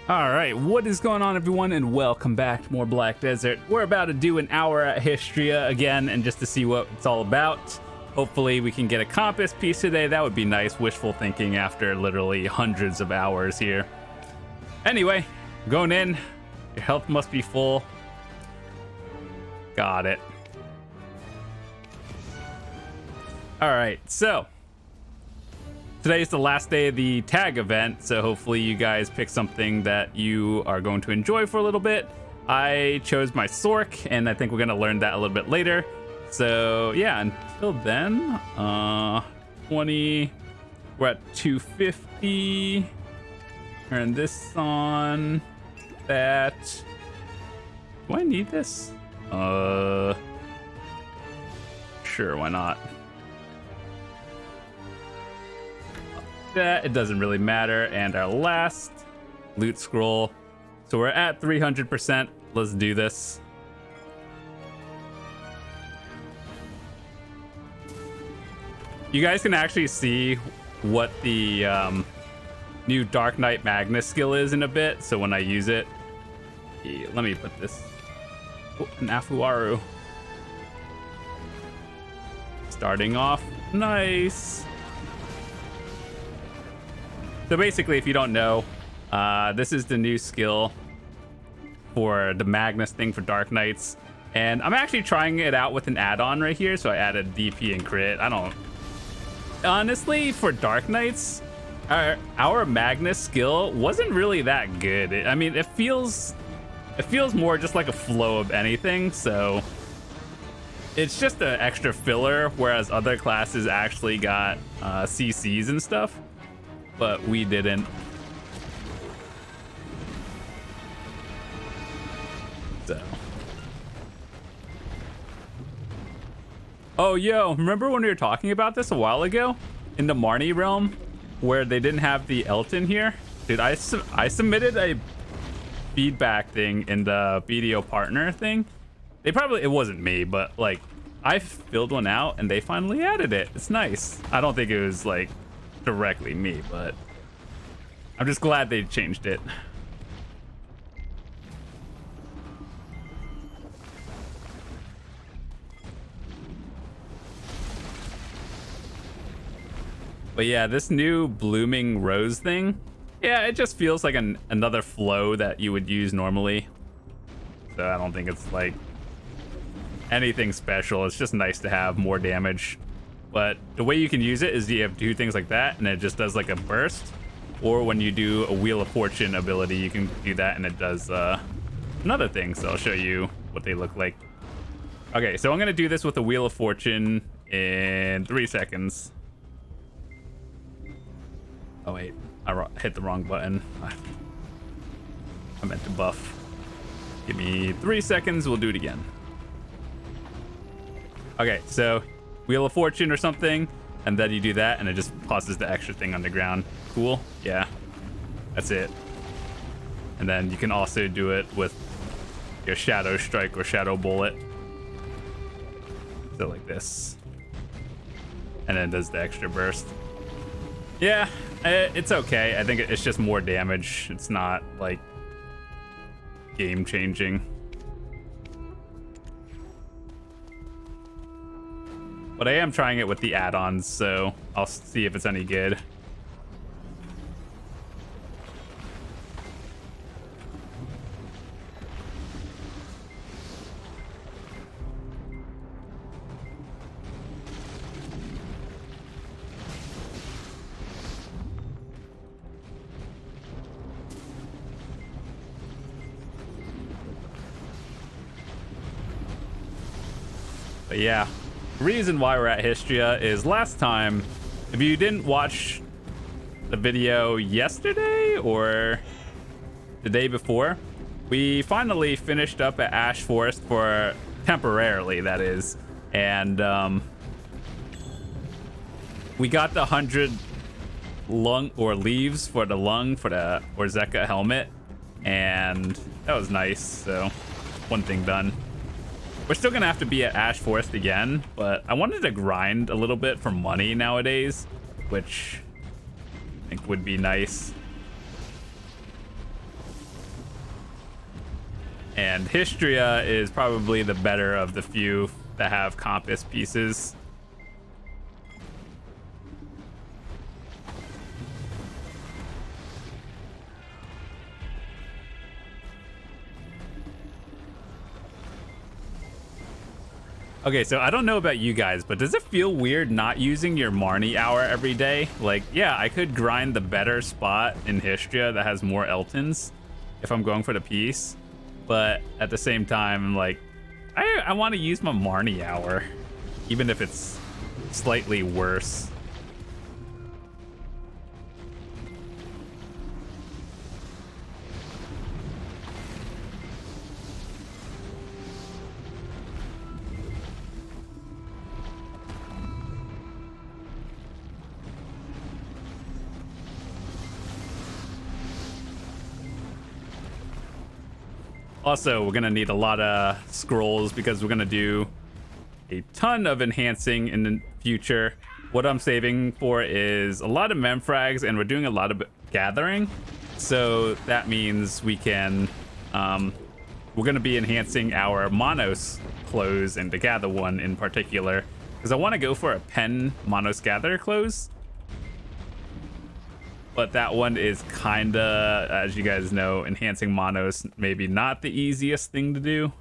All right, what is going on, everyone, and welcome back to more Black Desert. We're about to do an hour at Hystria again, and just to see what it's all about. Hopefully we can get a compass piece today. That would be nice. Wishful thinking after literally hundreds of hours here. Anyway, going in. Your health must be full. Got it. All right, so today's the last day of the tag event, so hopefully you guys pick something that you are going to enjoy for a little bit. I chose my Sork, and I think we're going to learn that a little bit later. So yeah, until then, 20, we're at 250. Turn this on. That. Do I need this? Sure, why not? That it doesn't really matter. And our last loot scroll, so we're at 300%. Let's do this. You guys can actually see what the new Dark Knight Magnus skill is in a bit, so when I use it, let me put this. Oh, an Afuaru starting off nice. So basically, if you don't know, this is the new skill for the Magnus thing for Dark Knights. And I'm actually trying it out with an add-on right here. So I added DP and crit. Honestly, for Dark Knights, our Magnus skill wasn't really that good. I mean, it feels more just like a flow of anything. So it's just an extra filler, whereas other classes actually got CCs and stuff. But we didn't. So. Oh, yo, remember when we were talking about this a while ago? In the Marnie realm, where they didn't have the Elton here? Dude, I submitted a feedback thing in the BDO partner thing. It wasn't me, but like, I filled one out and they finally added it. It's nice. I don't think it was like directly me, but I'm just glad they changed it. But yeah, this new blooming rose thing, yeah, it just feels like another flow that you would use normally. So I don't think it's like anything special. It's just nice to have more damage. But the way you can use it is you have to do things like that, and it just does like a burst. Or when you do a Wheel of Fortune ability, you can do that, and it does another thing. So I'll show you what they look like. Okay, so I'm going to do this with a Wheel of Fortune in 3 seconds. Oh, wait. I hit the wrong button. I meant to buff. Give me 3 seconds. We'll do it again. Okay, so Wheel of Fortune or something, and then you do that, and it just tosses the extra thing on the ground. Cool? Yeah. That's it. And then you can also do it with your Shadow Strike or Shadow Bullet. So like this. And then it does the extra burst. Yeah, it's okay. I think it's just more damage. It's not, like, game-changing. But I am trying it with the add-ons, so I'll see if it's any good. But yeah. Reason why we're at Hystria is last time, if you didn't watch the video yesterday or the day before, we finally finished up at Ash Forest for temporarily, that is, and we got the 100 lung or leaves for the lung for the Orzeka helmet, and that was nice. So one thing done. We're still gonna have to be at Ash Forest again, but I wanted to grind a little bit for money nowadays, which I think would be nice. And Hystria is probably the better of the few that have compass pieces. Okay, so I don't know about you guys, but does it feel weird not using your Marnie hour every day? Like, yeah, I could grind the better spot in Hystria that has more Eltons if I'm going for the piece. But at the same time, I'm like, I want to use my Marnie hour, even if it's slightly worse. Also, we're gonna need a lot of scrolls because we're gonna do a ton of enhancing in the future. What I'm saving for is a lot of memfrags, and we're doing a lot of gathering. So that means we can, we're gonna be enhancing our Monos clothes and the Gather one in particular, because I want to go for a Pen Monos Gather clothes. But that one is kinda, as you guys know, enhancing Monos maybe not the easiest thing to do.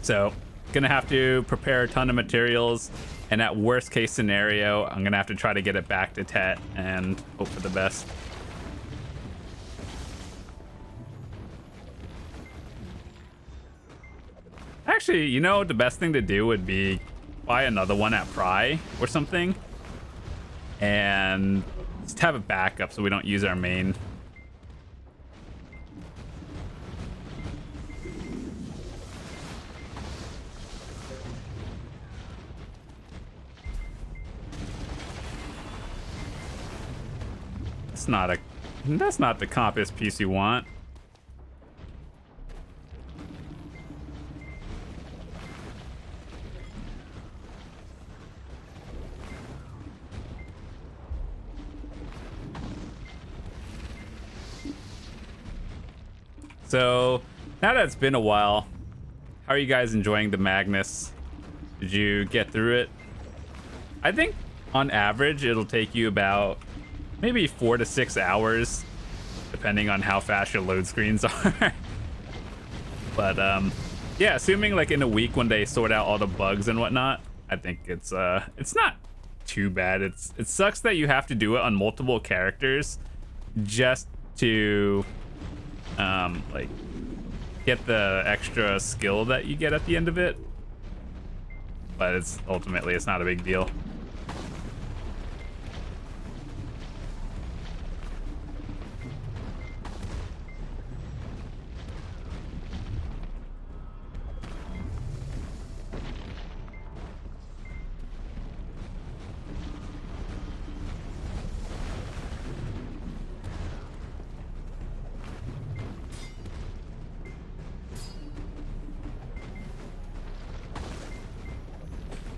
So, gonna have to prepare a ton of materials, and at worst case scenario, I'm gonna have to try to get it back to Tet and hope for the best. Actually, you know, the best thing to do would be buy another one at Pry or something, and just have a backup so we don't use our main. That's not the compass piece you want. So now that it's been a while, how are you guys enjoying the Magnus? Did you get through it? I think on average it'll take you about maybe 4 to 6 hours, depending on how fast your load screens are. But yeah, assuming like in a week when they sort out all the bugs and whatnot, I think it's not too bad. It sucks that you have to do it on multiple characters just to like get the extra skill that you get at the end of it, but it's not a big deal.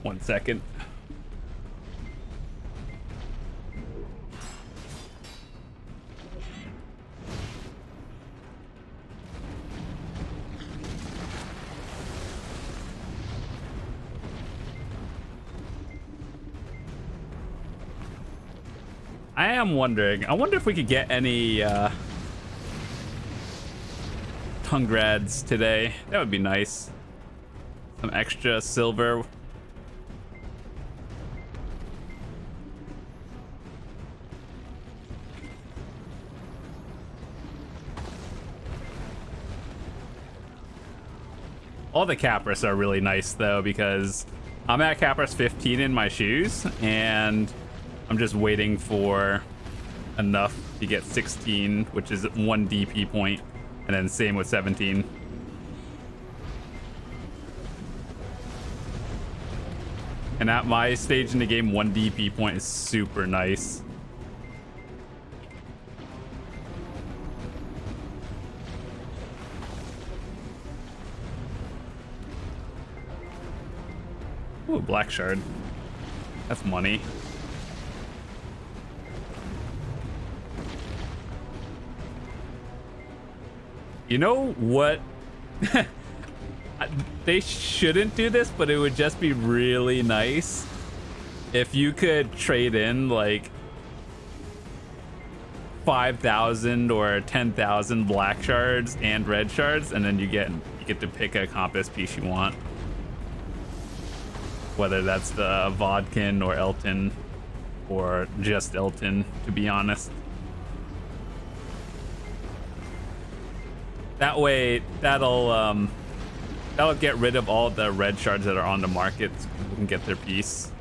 One second. I am wondering. I wonder if we could get any Tungrads today. That would be nice. Some extra silver. All the Capras are really nice though, because I'm at Capras 15 in my shoes, and I'm just waiting for enough to get 16, which is 1 DP point, and then same with 17. And at my stage in the game, 1 DP point is super nice. Ooh, black shard. That's money. You know what? They shouldn't do this, but it would just be really nice if you could trade in like 5,000 or 10,000 black shards and red shards, and then you get to pick a compass piece you want. Whether that's the Vodkin or Elton, or just Elton, to be honest. That way, that'll get rid of all the red shards that are on the market, so people can get their piece.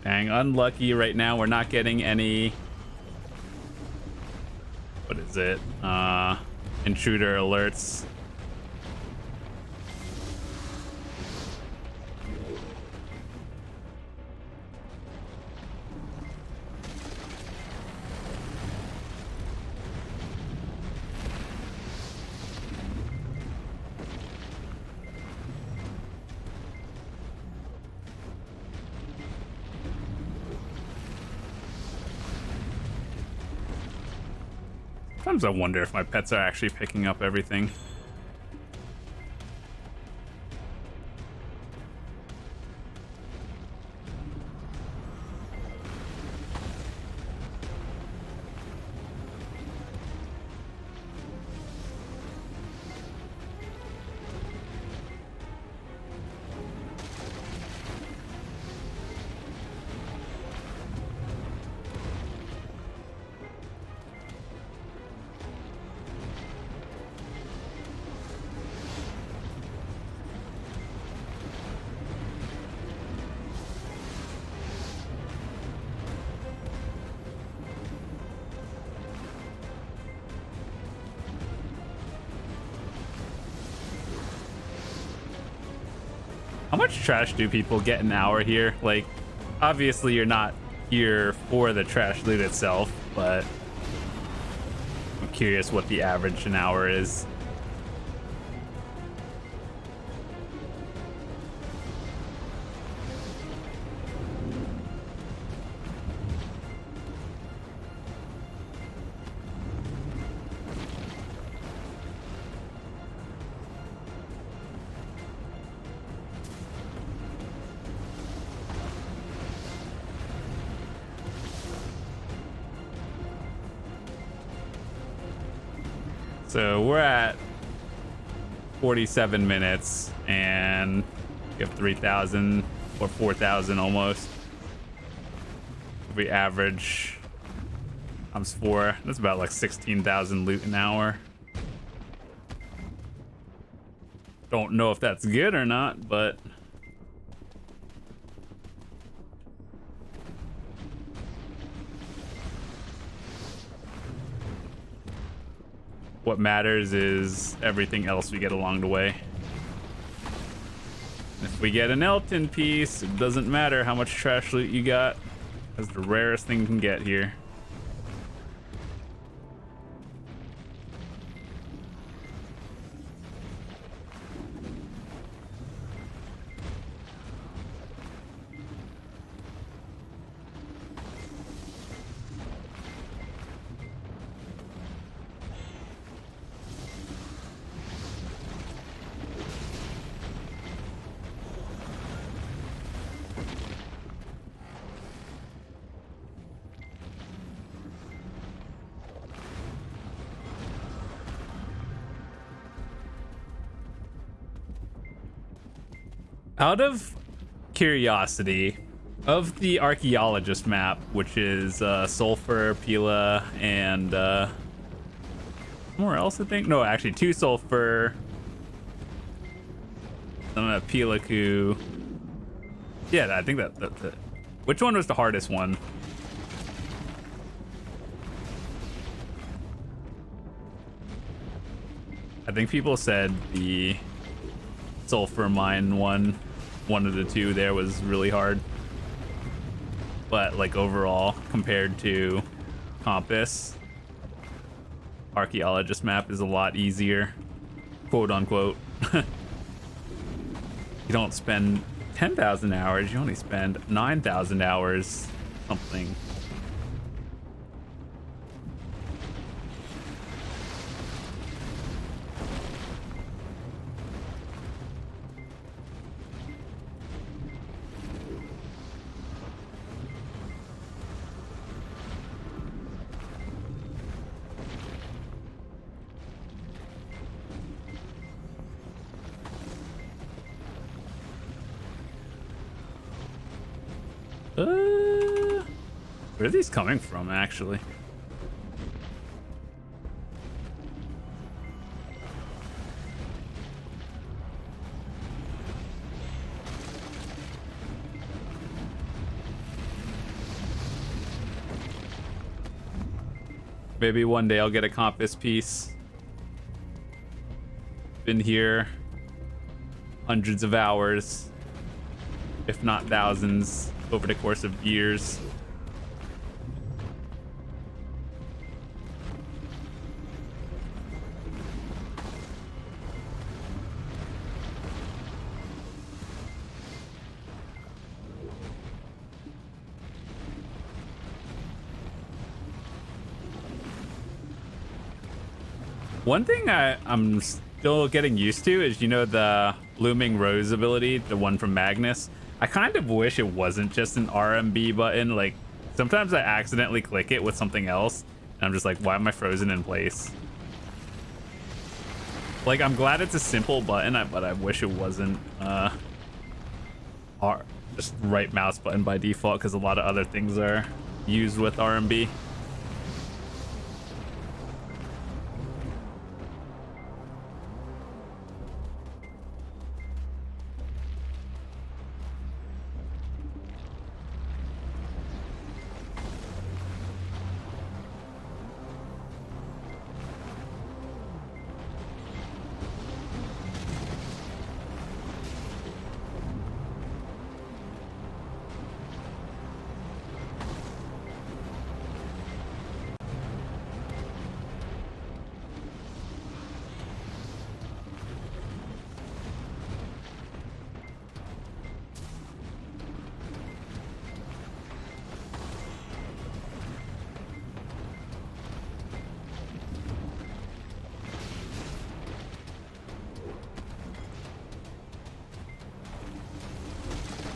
Dang, unlucky right now. We're not getting any. What is it? Intruder alerts. Sometimes I wonder if my pets are actually picking up everything. How much trash do people get an hour here? Like, obviously you're not here for the trash loot itself, but I'm curious what the average an hour is. So we're at 47 minutes and we have 3,000 or 4,000 almost. If we average times 4, that's about like 16,000 loot an hour. Don't know if that's good or not, but what matters is everything else we get along the way. If we get an Elton piece, it doesn't matter how much trash loot you got. That's the rarest thing you can get here. Out of curiosity, of the archaeologist map, which is sulfur, Pila, and somewhere else I think. No, actually 2 sulfur, Some Pilaku. Yeah, I think that. Which one was the hardest one? I think people said the sulfur mine one of the two there was really hard. But like overall, compared to Compass, Archaeologist map is a lot easier, quote unquote. You don't spend 10,000 hours, you only spend 9,000 hours something. Where are these coming from, actually? Maybe one day I'll get a Compass piece. Been here hundreds of hours, if not thousands, over the course of years. One thing I'm still getting used to is, you know, the Blooming Rose ability, the one from Magnus. I kind of wish it wasn't just an RMB button. Like, sometimes I accidentally click it with something else, and I'm just like, why am I frozen in place? Like, I'm glad it's a simple button, but I wish it wasn't just right mouse button by default, because a lot of other things are used with RMB.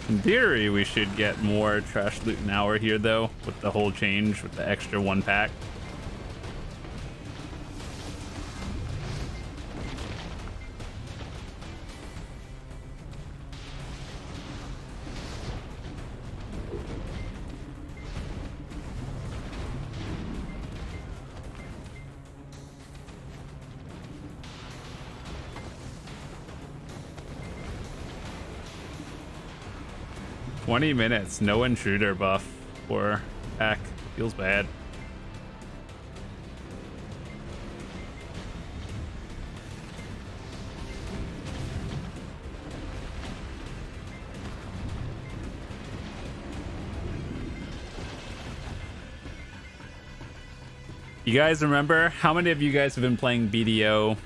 In theory, we should get more trash loot an hour here, though, with the whole change, with the extra 1 pack. $20 minutes, no intruder buff for pack. Feels bad. You guys remember? How many of you guys have been playing BDO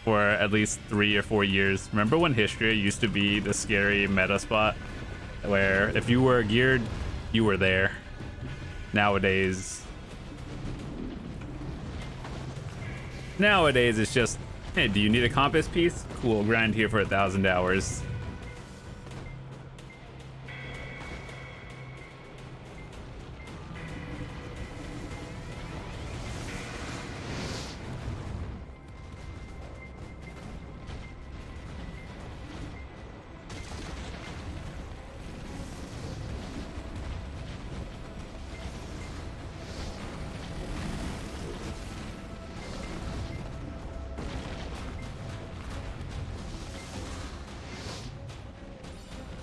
for at least 3 or 4 years? Remember when Hystria used to be the scary meta spot? Where if you were geared, you were there. Nowadays it's just, hey, do you need a Compass piece? Cool, grind here for 1,000 hours.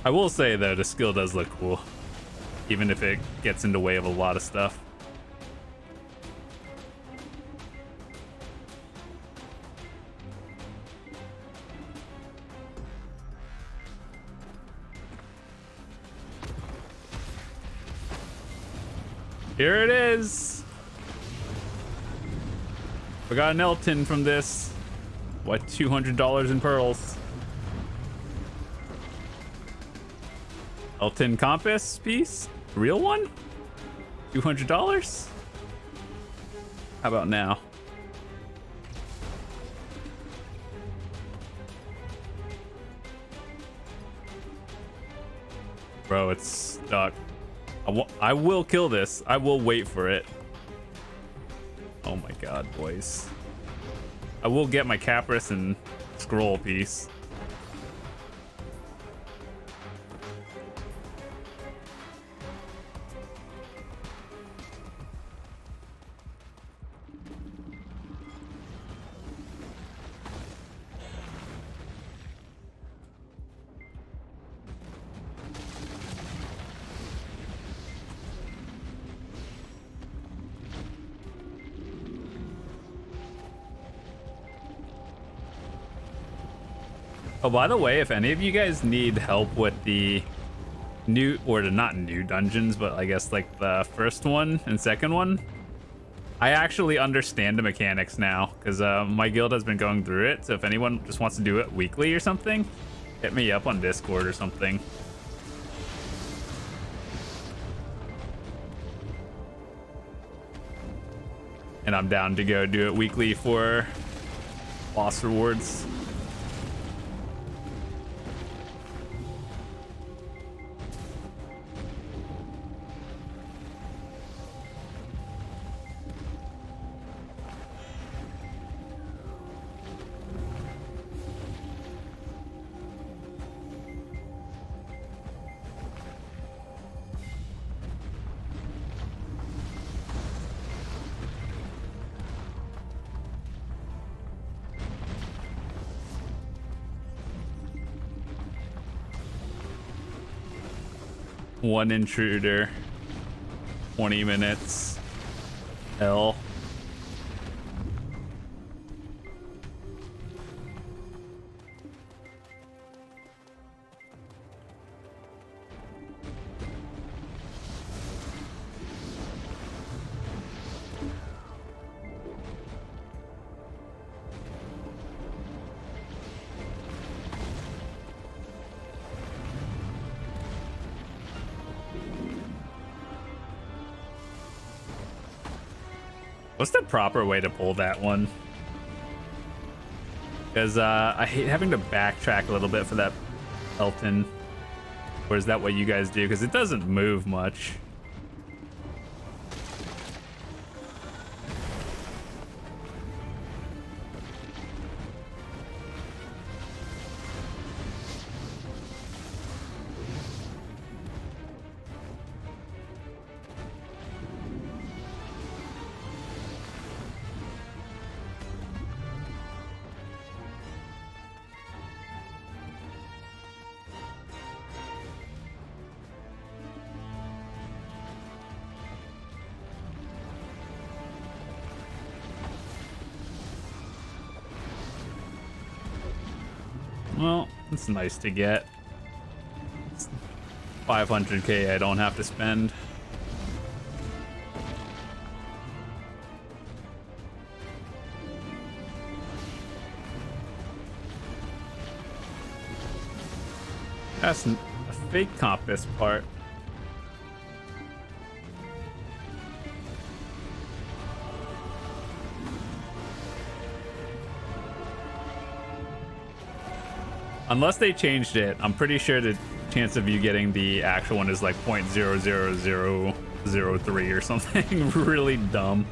I will say though, the skill does look cool, even if it gets in the way of a lot of stuff. Here it is. We got an Elton from this. What, $200 in pearls? Elton compass piece? Real one? $200? How about now? Bro, it's stuck. I will kill this. I will wait for it. Oh my god, boys. I will get my Capris and scroll piece. Oh, by the way, if any of you guys need help with the new, or the not new dungeons, but I guess like the first one and second one, I actually understand the mechanics now because my guild has been going through it. So if anyone just wants to do it weekly or something, hit me up on Discord or something. And I'm down to go do it weekly for boss rewards. One intruder, 20 minutes. Hell. What's the proper way to pull that one? Because I hate having to backtrack a little bit for that Elton. Or is that what you guys do? Because it doesn't move much. Well, it's nice to get. It's 500k I don't have to spend. That's a fake compass part. Unless they changed it, I'm pretty sure the chance of you getting the actual one is like 0.00003 or something really dumb.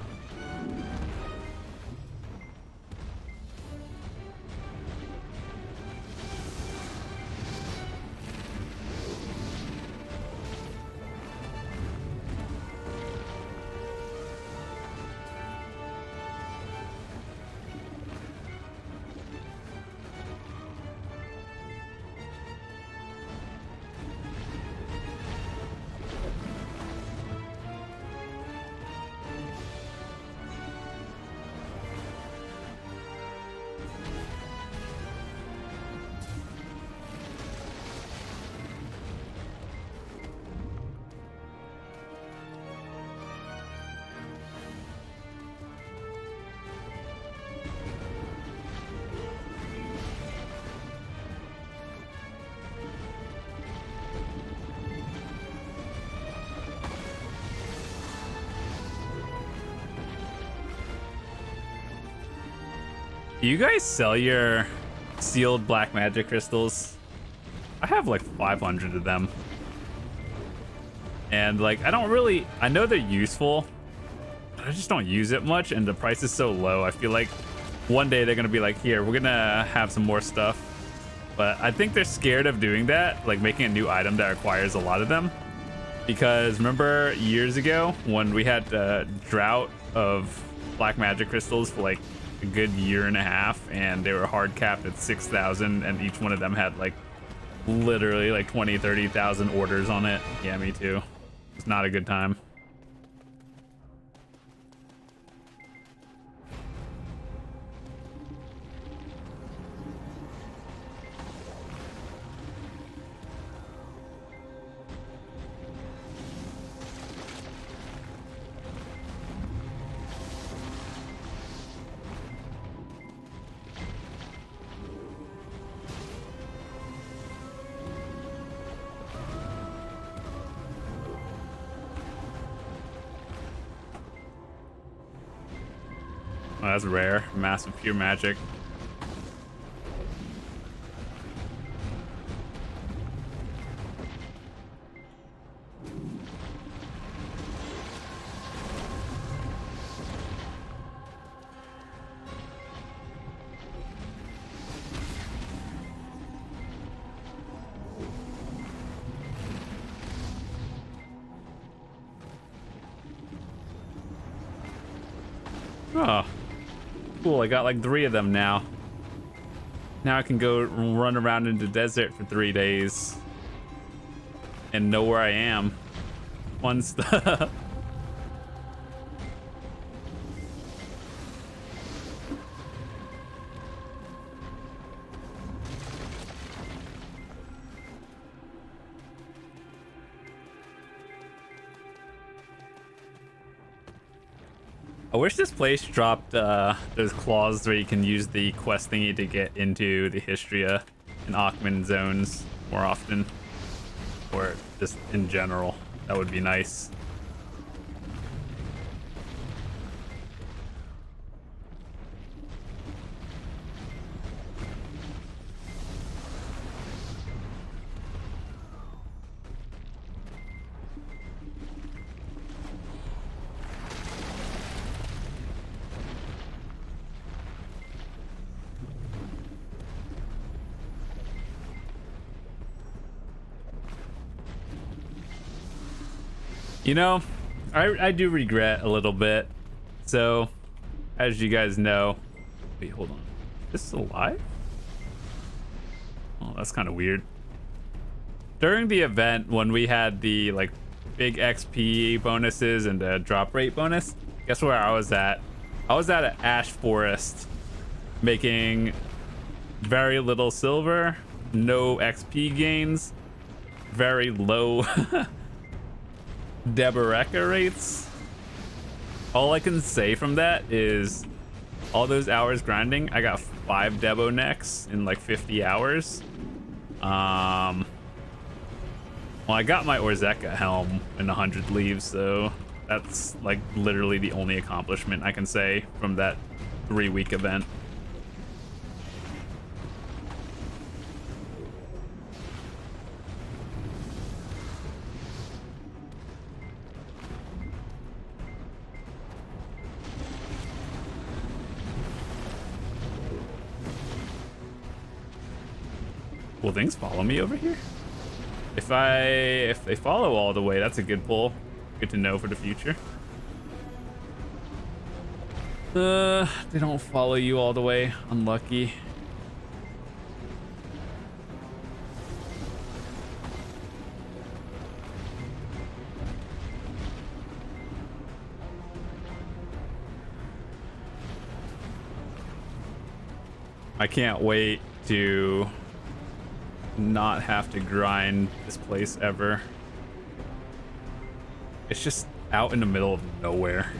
Do you guys sell your sealed black magic crystals? I have like 500 of them. And like, I know they're useful, but I just don't use it much, and the price is so low. I feel like one day they're gonna be like, here, we're gonna have some more stuff. But I think they're scared of doing that, like making a new item that requires a lot of them. Because remember years ago when we had a drought of black magic crystals for like a good year and a half, and they were hard capped at 6,000, and each one of them had like literally like 20-30,000 orders on it. Yeah, me too. It's not a good time. Oh, that's rare. Massive pure magic. Oh. Cool, I got like 3 of them now. Now I can go run around in the desert for 3 days and know where I am. Fun stuff. I wish this place dropped those claws where you can use the quest thingy to get into the Hystria and Akhman zones more often, or just in general. That would be nice. You know, I do regret a little bit. So, as you guys know, wait, hold on. Is this alive? Oh, that's kind of weird. During the event, when we had the like big XP bonuses and the drop rate bonus, guess where I was at? I was at an ash forest, making very little silver, no XP gains, very low Deboreka rates. All I can say from that is all those hours grinding, I got 5 Debo necks in like 50 hours. Well, I got my Orzeka helm in 100 leaves, so that's like literally the only accomplishment I can say from that 3-week event. Will things follow me over here? If they follow all the way, that's a good pull. Good to know for the future. They don't follow you all the way. Unlucky. I can't wait to not have to grind this place ever. It's just out in the middle of nowhere.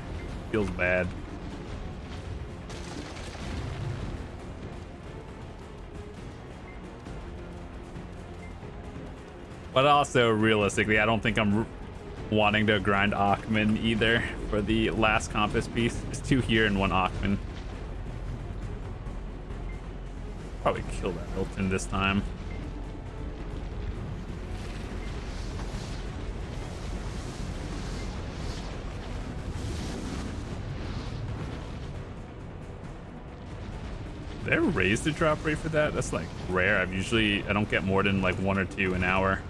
Feels bad. But also, realistically, I don't think I'm wanting to grind Akhman either for the last compass piece. It's 2 here and 1 Akhman. Probably kill that Hilton this time. They raised the drop rate for that? That's like rare. I don't get more than like 1 or 2 an hour.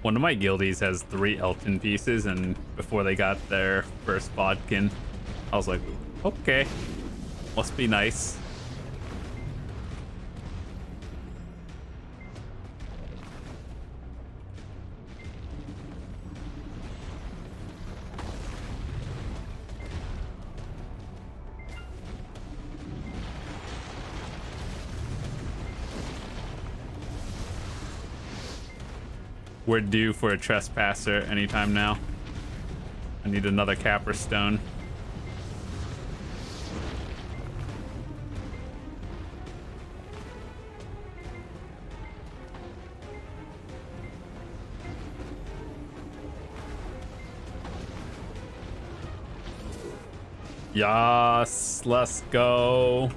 One of my guildies has 3 Elton pieces, and before they got their first bodkin, I was like, okay, must be nice. We're due for a trespasser anytime now. I need another capper stone. Yes, let's go.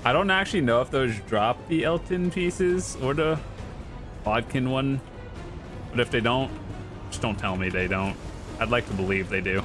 I don't actually know if those drop the Elton pieces or the bodkin one, but if they don't, just don't tell me they don't. I'd like to believe they do.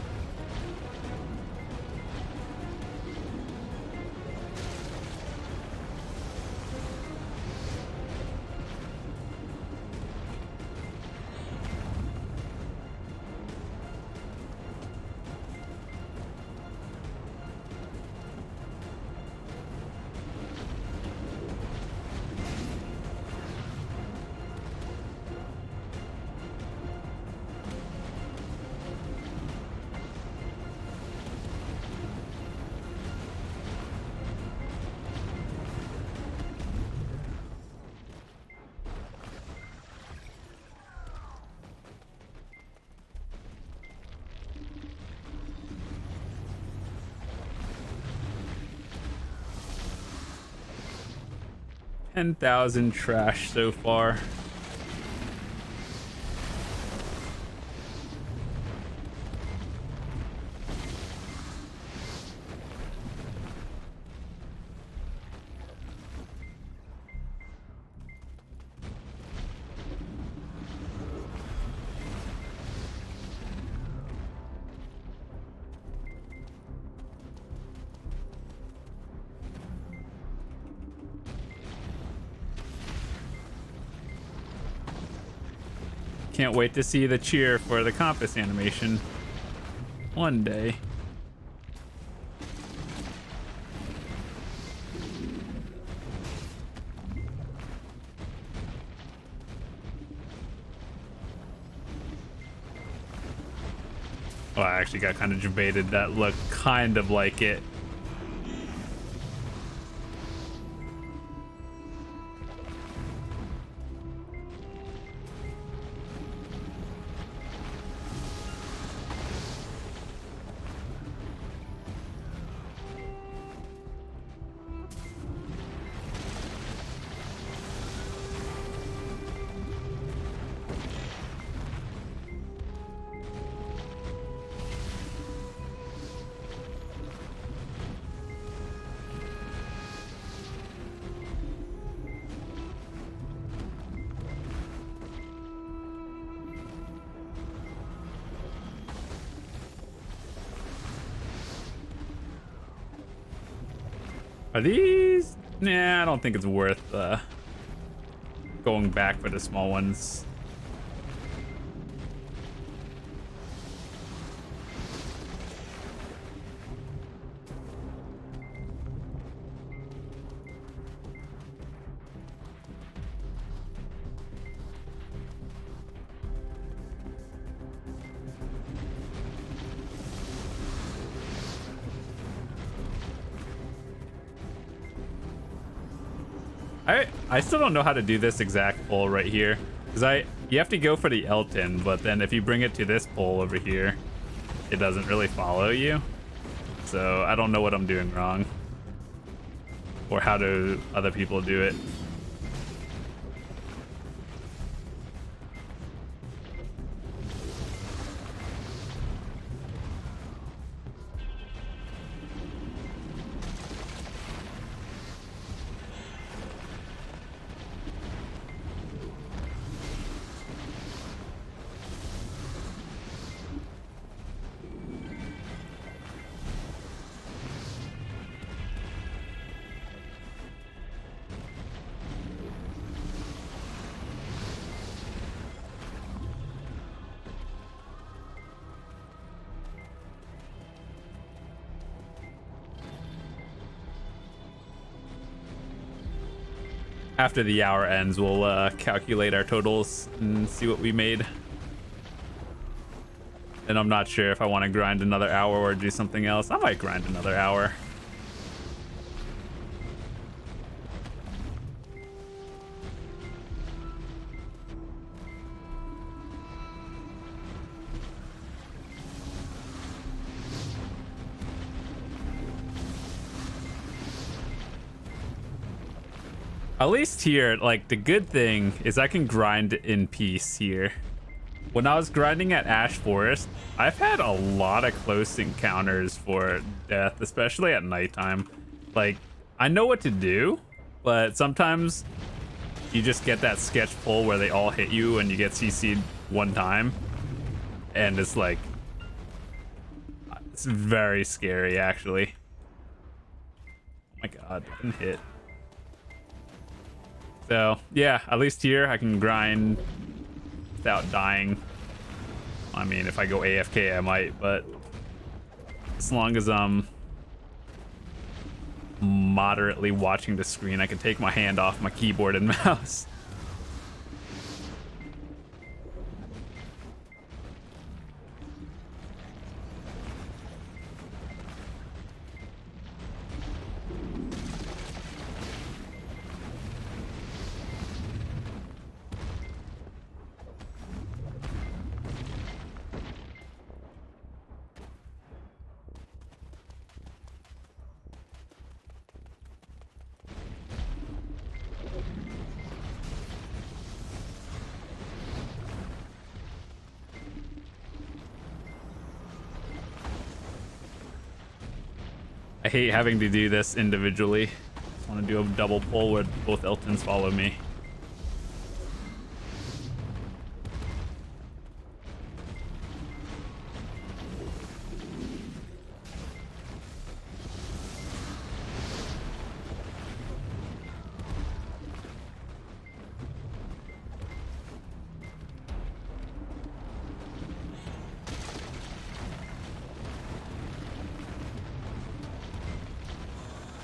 $10,000 trash so far. Can't wait to see the cheer for the compass animation one day. Oh, I actually got kind of debated. That looked kind of like it. Are these? Nah, I don't think it's worth going back for the small ones. I still don't know how to do this exact pull right here, because you have to go for the Elton, but then if you bring it to this pull over here, it doesn't really follow you. So I don't know what I'm doing wrong, or how do other people do it. After the hour ends, we'll calculate our totals and see what we made. And I'm not sure if I want to grind another hour or do something else. I might grind another hour. At least here, like, the good thing is I can grind in peace here. When I was grinding at Ash Forest, I've had a lot of close encounters for death, especially at nighttime. Like, I know what to do, but sometimes you just get that sketch pull where they all hit you and you get CC'd one time. And it's like, it's very scary, actually. Oh my god, I didn't hit. So, yeah, at least here I can grind without dying. I mean, if I go AFK, I might, but as long as I'm moderately watching the screen, I can take my hand off my keyboard and mouse. I hate having to do this individually. I want to do a double pull where both Eltons follow me.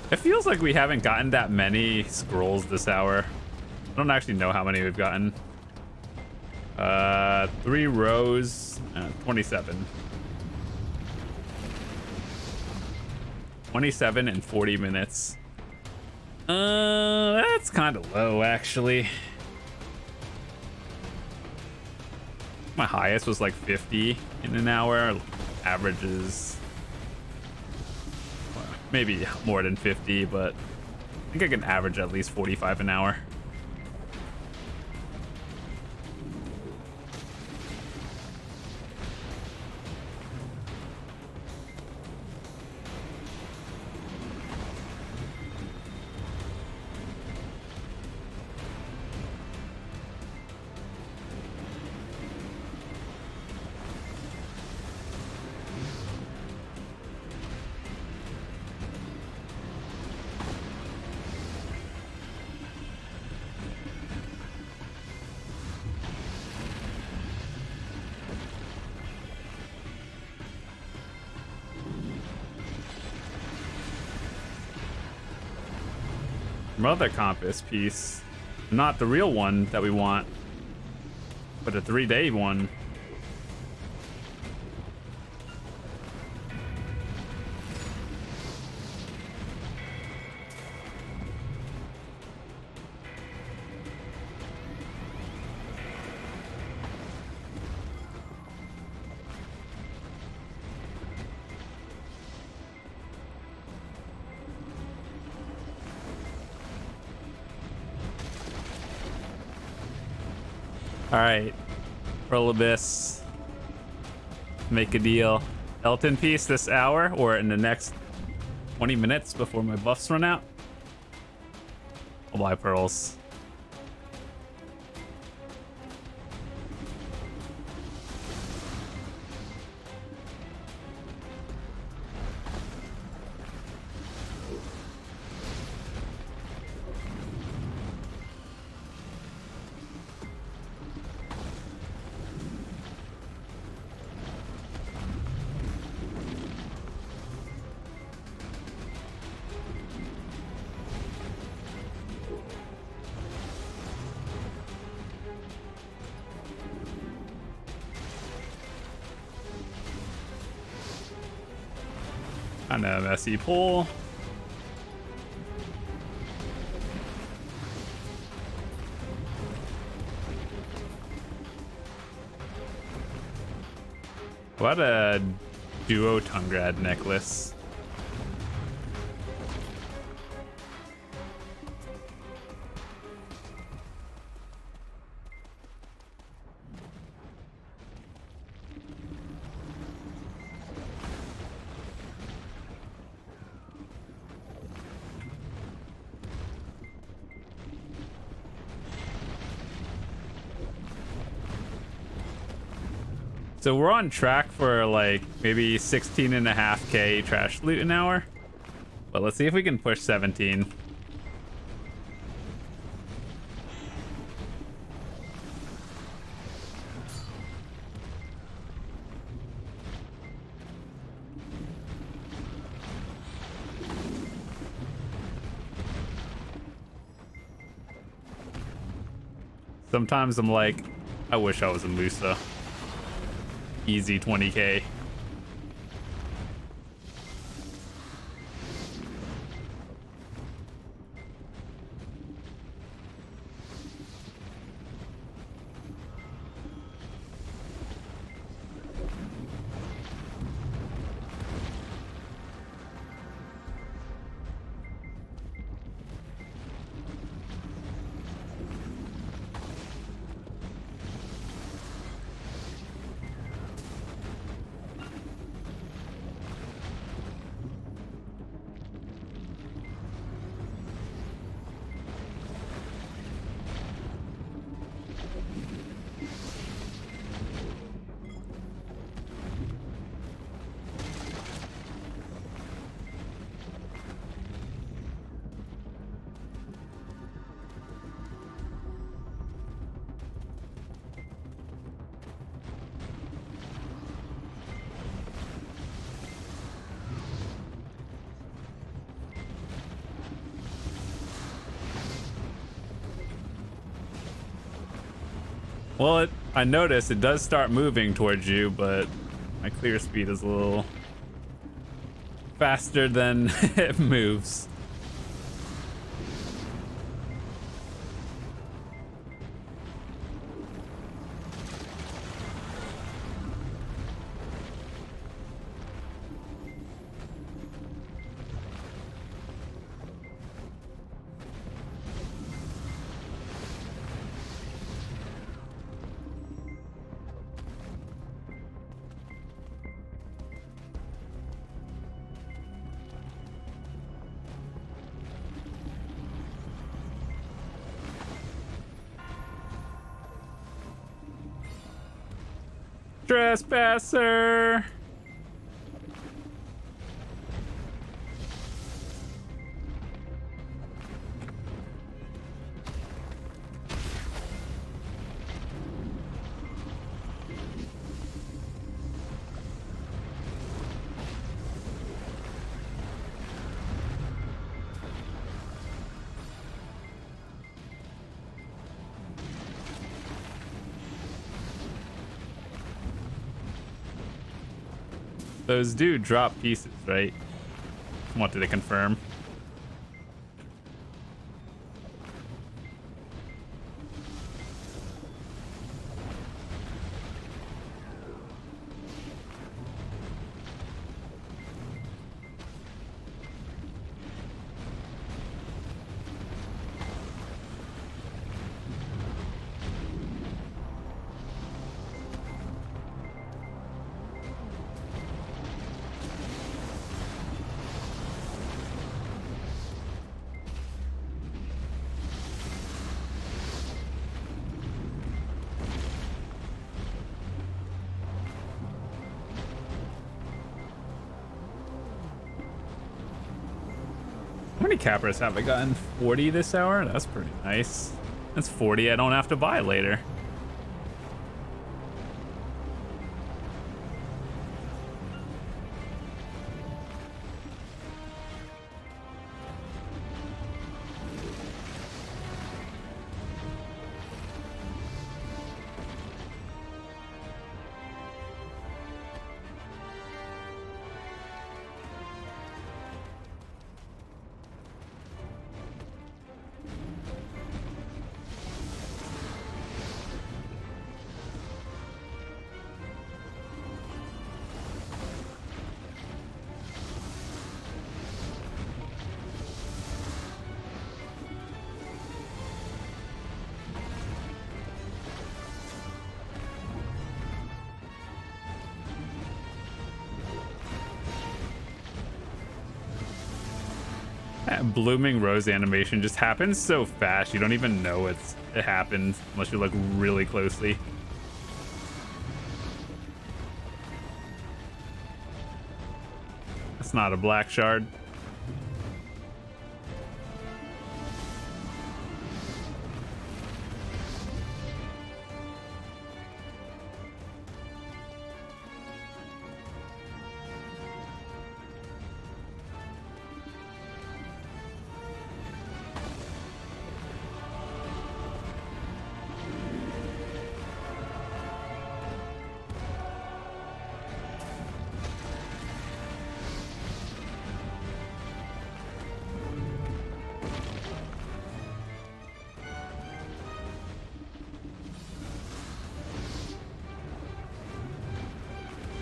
It feels like we haven't gotten that many scrolls this hour. I don't actually know how many we've gotten. 3 rows, 27. 27 in 40 minutes. That's kind of low, actually. My highest was like 50 in an hour. Average is maybe more than 50, but I think I can average at least 45 an hour. Mother compass piece. Not the real one that we want, but a 3-day one. All right, Pearl Abyss. Make a deal. Elton piece this hour or in the next 20 minutes before my buffs run out. I'll buy pearls. Kind of messy pull. What a duo Tungrad necklace. So we're on track for like maybe 16.5k trash loot an hour, but let's see if we can push 17. Sometimes I'm like, I wish I was a Musa. Easy 20k. Well, I noticed it does start moving towards you, but my clear speed is a little faster than it moves. Trespasser! Those do drop pieces, right? Wanted to confirm. How many cappers have I gotten? 40 this hour? That's pretty nice. That's 40 I don't have to buy later. That blooming rose animation just happens so fast you don't even know it happened unless you look really closely. That's not a black shard.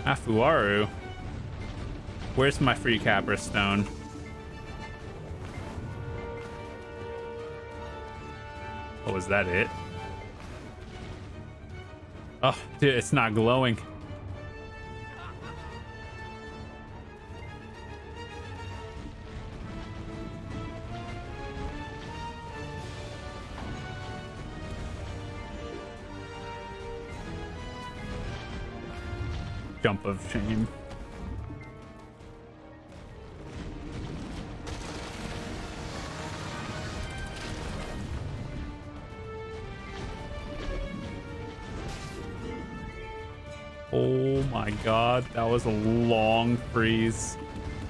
Afuaru? Where's my free capper stone? Oh, was that it? Oh, dude, it's not glowing. Jump of shame. Oh my god, that was a long freeze.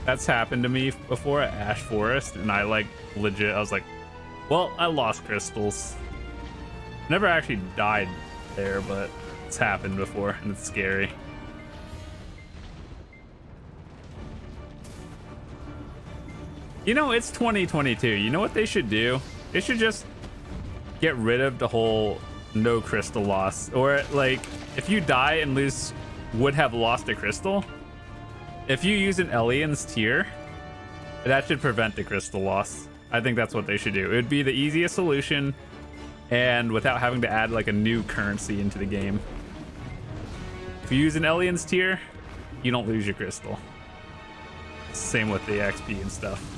That's happened to me before at Ash Forest, and I like legit, I was like, well, I lost crystals. Never actually died there, but it's happened before, and it's scary. You know, it's 2022. You know what they should do? They should just get rid of the whole no crystal loss. Or, like, if you die and would have lost a crystal, if you use an Alien's tier, that should prevent the crystal loss. I think that's what they should do. It would be the easiest solution, and without having to add, like, a new currency into the game. If you use an Alien's tier, you don't lose your crystal. Same with the XP and stuff.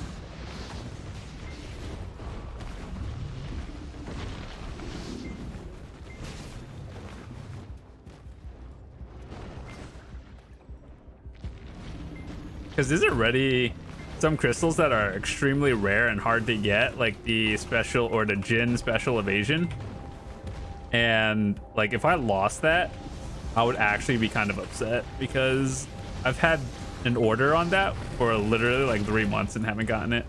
Because there's already some crystals that are extremely rare and hard to get, like the special or the Jin special evasion. And like if I lost that, I would actually be kind of upset because I've had an order on that for literally like 3 months and haven't gotten it.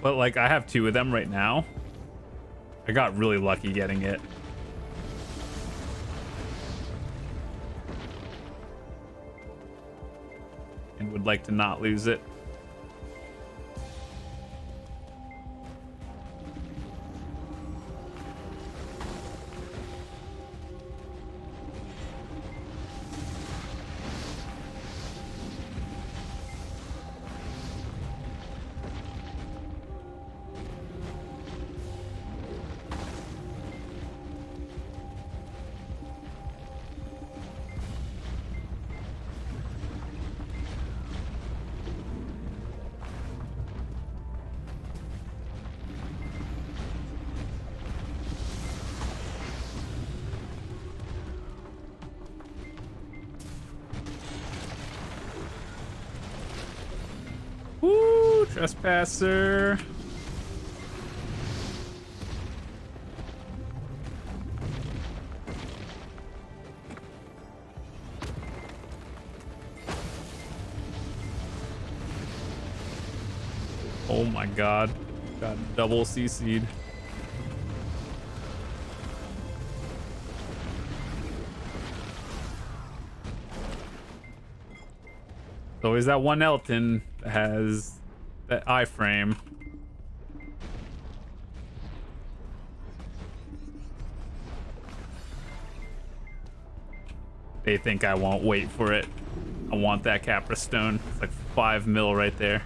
But like I have 2 of them right now. I got really lucky getting it. would like to not lose it. Woo, trespasser. Oh my god. Got double CC'd. There's always that one Elton that has that iframe. They think I won't wait for it. I want that Capra Stone. It's like 5 mil right there.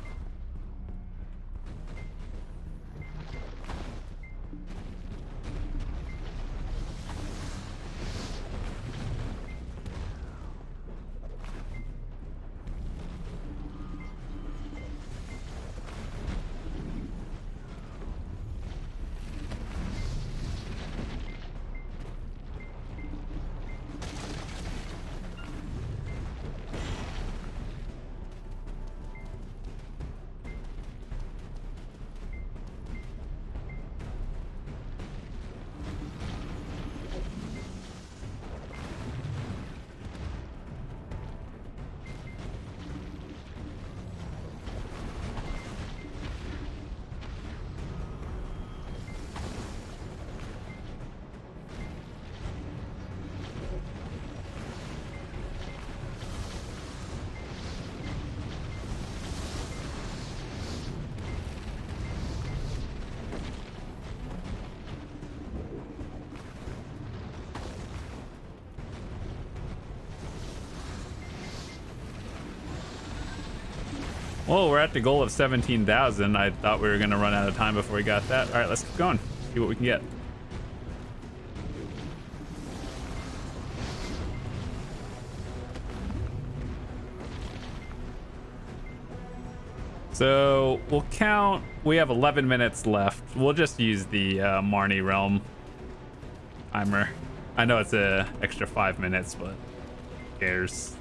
Well, we're at the goal of 17,000. I thought we were going to run out of time before we got that. All right, let's keep going. See what we can get. So we'll count. We have 11 minutes left. We'll just use the Marnie Realm timer. I know it's a extra 5 minutes, but who cares?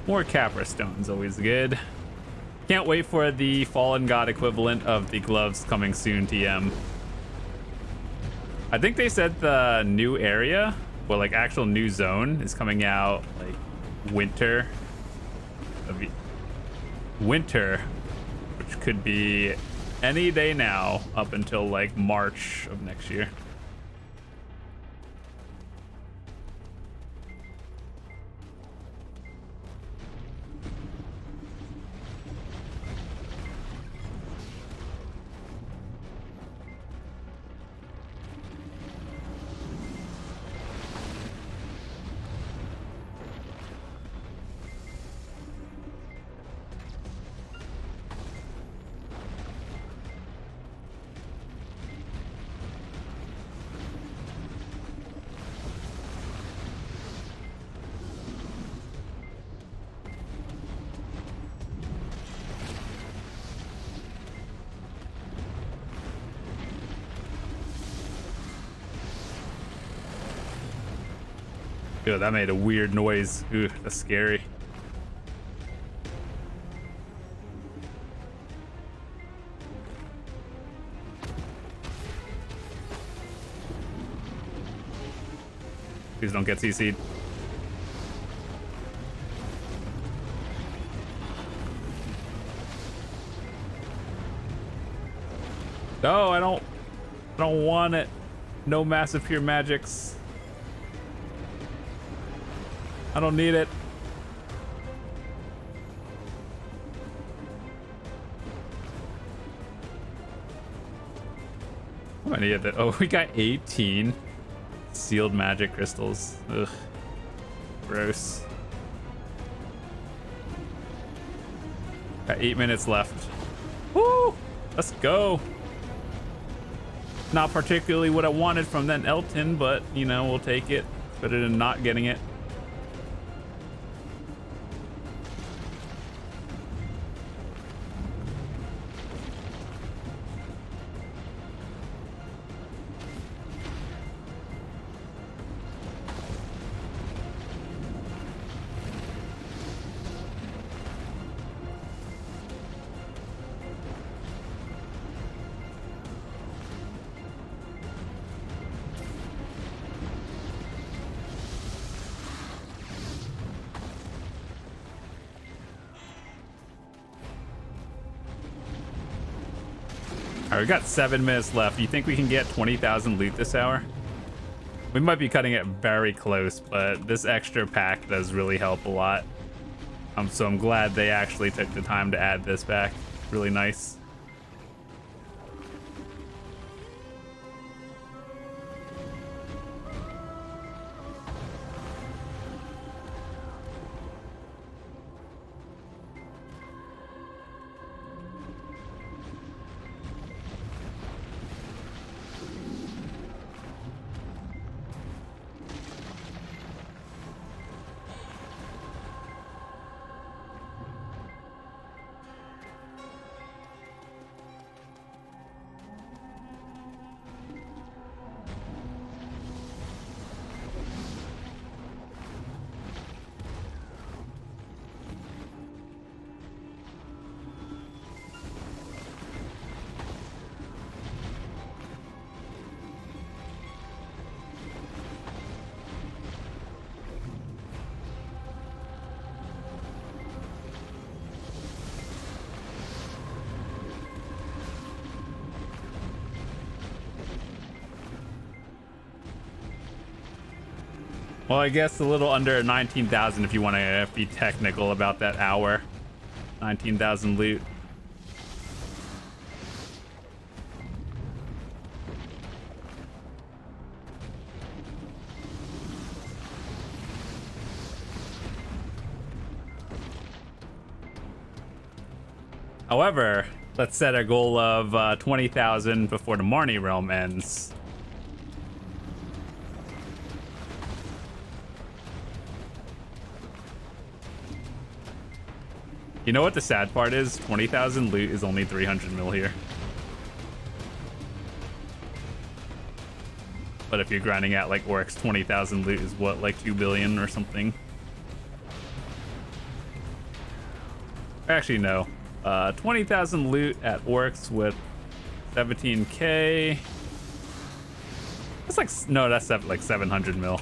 More Capra Stones, always good. Can't wait for the Fallen God equivalent of the gloves coming soon, TM. I think they said the new area, or like actual new zone, is coming out like winter. Winter, which could be any day now up until like March of next year. Dude, that made a weird noise. Ooh, that's scary. Please don't get CC'd. No, I don't want it. No massive pure magics. I don't need it. How many of that? Oh, we got 18 sealed magic crystals. Ugh. Gross. Got 8 minutes left. Woo! Let's go. Not particularly what I wanted from that Elton, but you know, we'll take it. Better than not getting it. All right, we got 7 minutes left. You think we can get 20,000 loot this hour? We might be cutting it very close, but this extra pack does really help a lot. So I'm glad they actually took the time to add this back. Really nice. Well, I guess a little under 19,000 if you want to be technical about that hour. 19,000 loot. However, let's set a goal of 20,000 before the Marnie realm ends. You know what the sad part is? 20,000 loot is only 300 mil here. But if you're grinding at like Oryx, 20,000 loot is what, like 2 billion or something? Actually, no. 20,000 loot at Oryx with 17k. That's like, no, that's like 700 mil.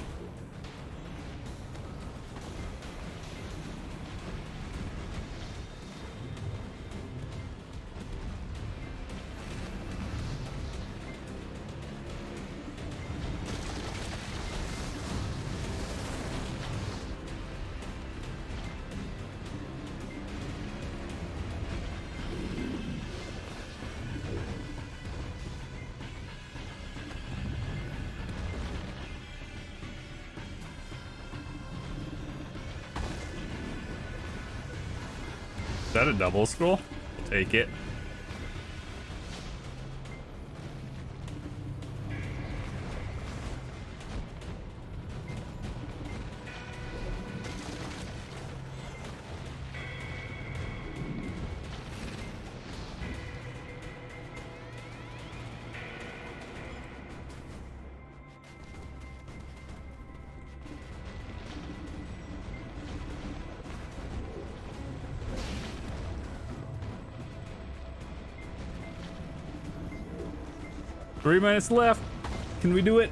Is that a double scroll? I'll take it. 3 minutes left. Can we do it?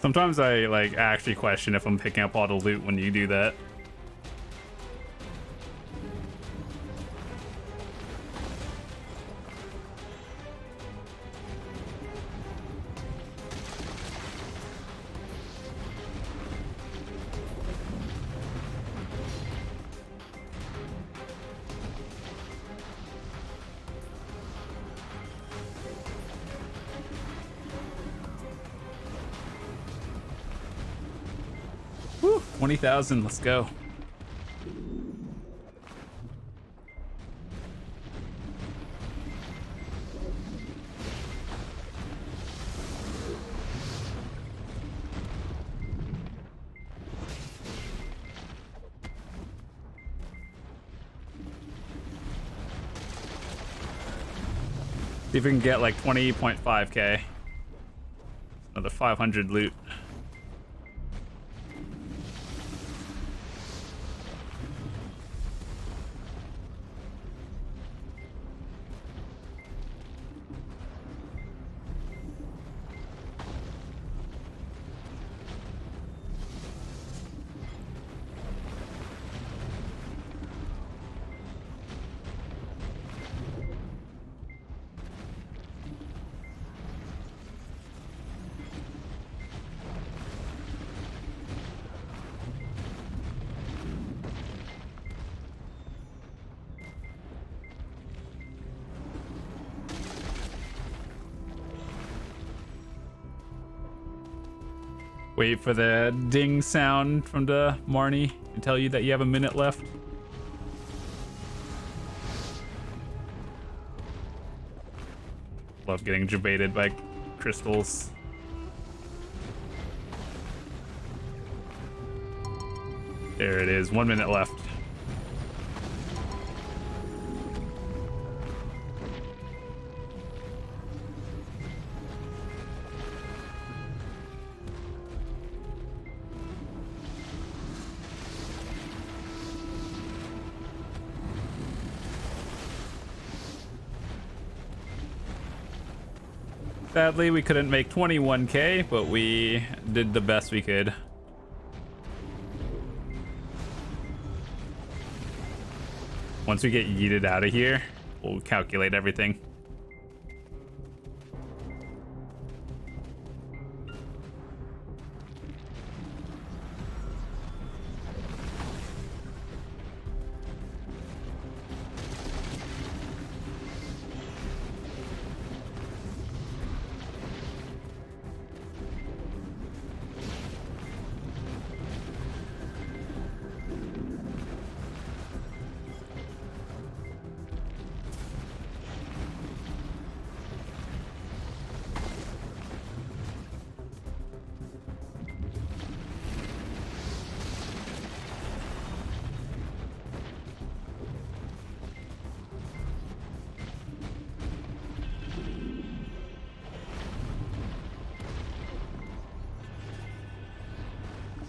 Sometimes I like actually question if I'm picking up all the loot when you do that. Woo, 20,000, let's go. See if we can get like 20.5k. Another 500 loot. Wait for the ding sound from the Marnie and tell you that you have a minute left. Love getting debated by crystals. There it is, 1 minute left. Sadly, we couldn't make 21k, but we did the best we could. Once we get yeeted out of here, we'll calculate everything.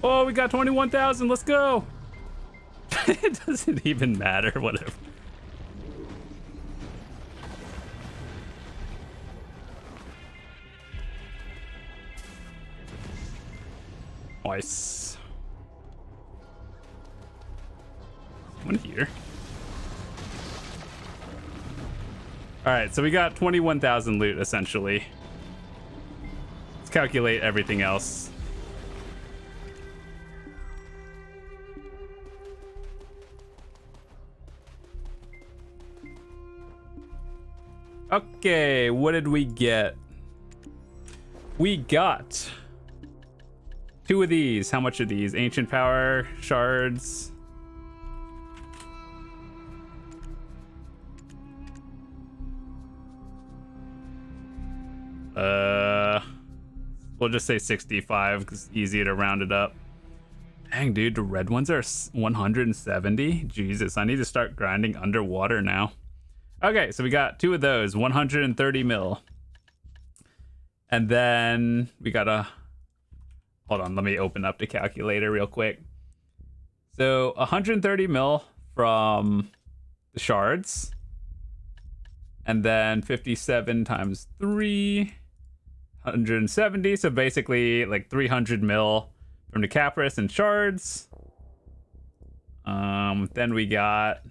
Oh, we got 21,000. Let's go. It doesn't even matter. Whatever. Nice. Someone here. All right, so we got 21,000 loot essentially. Let's calculate everything else. Okay, what did we get? We got 2 of these. How much are these? Ancient power shards. We'll just say 65 because it's easy to round it up. Dang, dude, the red ones are 170. Jesus, I need to start grinding underwater now. Okay, so we got 2 of those, 130 mil. And then we got a... Hold on, let me open up the calculator real quick. So 130 mil from the shards. And then 57 times 3, 170. So basically like 300 mil from the Capris and shards. Then we got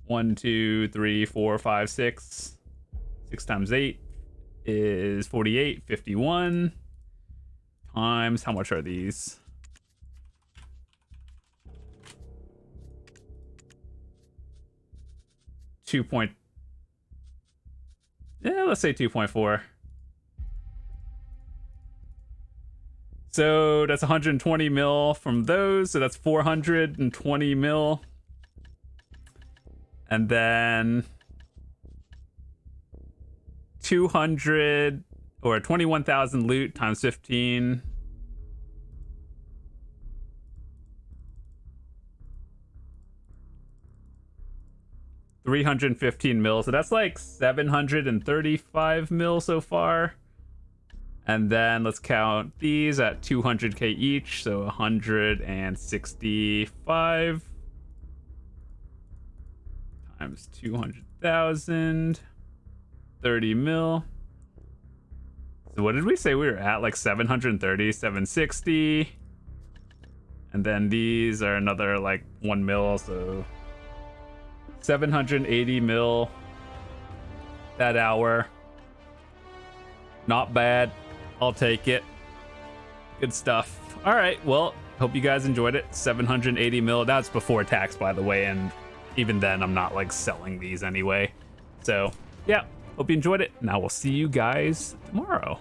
1, 2, 3, 4, 5, 6. 6 times 8 is 48, 51. Times, how much are these? Let's say 2.4. So that's 120 mil from those. So that's 420 mil. And then 200 or 21,000 loot times 15. $315 mil, so that's like 735 mil so far. And then let's count these at 200k each, so 165 times 200,000, 30 mil. So what did we say we were at? Like 730, 760. And then these are another like 1 mil, so 780 mil that hour. Not bad. I'll take it. Good stuff. All right, well, hope you guys enjoyed it. 780 mil. That's before tax, by the way, and even then I'm not like selling these anyway. So yeah, hope you enjoyed it, and I will see you guys tomorrow.